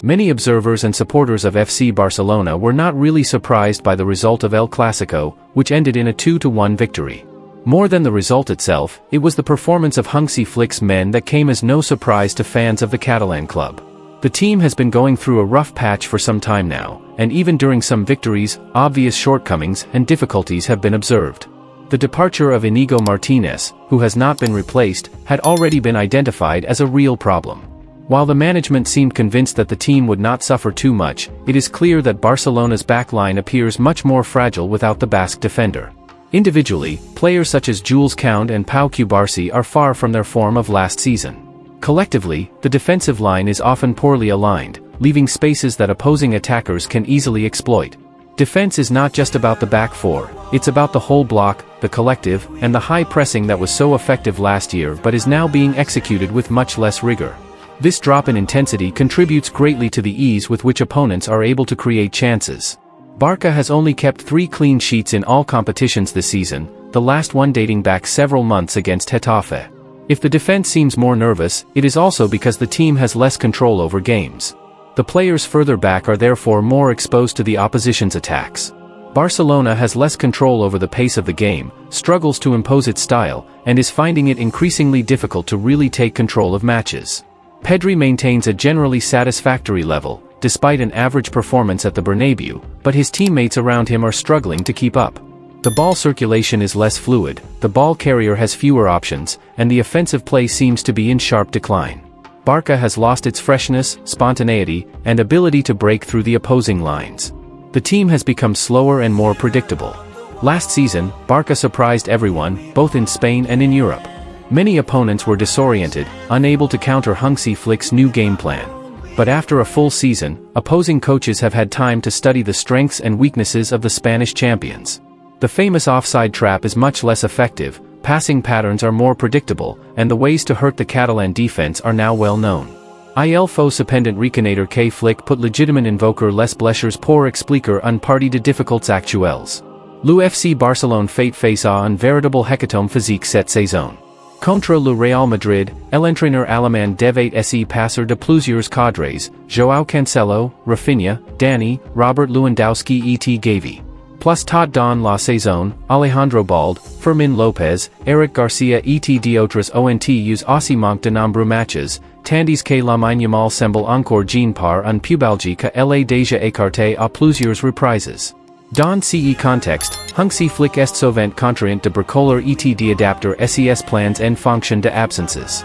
Many observers and supporters of FC Barcelona were not really surprised by the result of El Clásico, which ended in a 2-1 victory. More than the result itself, it was the performance of Hansi Flick's men that came as no surprise to fans of the Catalan club. The team has been going through a rough patch for some time now, and even during some victories, obvious shortcomings and difficulties have been observed. The departure of Íñigo Martínez, who has not been replaced, had already been identified as a real problem. While the management seemed convinced that the team would not suffer too much, it is clear that Barcelona's backline appears much more fragile without the Basque defender. Individually, players such as Jules Koundé and Pau Cubarsí are far from their form of last season. Collectively, the defensive line is often poorly aligned, leaving spaces that opposing attackers can easily exploit. Defense is not just about the back four, it's about the whole block, the collective, and the high pressing that was so effective last year but is now being executed with much less rigor. This drop in intensity contributes greatly to the ease with which opponents are able to create chances. Barca has only kept 3 clean sheets in all competitions this season, the last one dating back several months against Getafe. If the defense seems more nervous, it is also because the team has less control over games. The players further back are therefore more exposed to the opposition's attacks. Barcelona has less control over the pace of the game, struggles to impose its style, and is finding it increasingly difficult to really take control of matches. Pedri maintains a generally satisfactory level, despite an average performance at the Bernabeu, but his teammates around him are struggling to keep up. The ball circulation is less fluid, the ball carrier has fewer options, and the offensive play seems to be in sharp decline. Barca has lost its freshness, spontaneity, and ability to break through the opposing lines. The team has become slower and more predictable. Last season, Barca surprised everyone, both in Spain and in Europe. Many opponents were disoriented, unable to counter Hansi Flick's new game plan. But after a full season, opposing coaches have had time to study the strengths and weaknesses of the Spanish champions. The famous offside trap is much less effective, passing patterns are more predictable, and the ways to hurt the Catalan defense are now well known. Il faut cependant reconnaître que Flick peut légitimement invoquer les blessures pour expliquer une partie de difficultés actuelles. Le FC Barcelone fait face à un véritable hécatombe physique cette saison. Contre le Real Madrid, l'entraîneur allemand devait se passer de plusieurs cadres, João Cancelo, Rafinha, Dani, Robert Lewandowski et Gavi. Plus tot dans la saison, Alejandro Balde, Fermin Lopez, Eric Garcia et d'autres ont usé aussi manque de nombreux matches, tandis que Lamine Yamal semble encore gêné par une pubalgie qu'elle a déjà écarté à plusieurs reprises. Dans ce contexte, Hansi Flick est souvent contraint de bricoler et d'adapter ses plans en fonction de absences.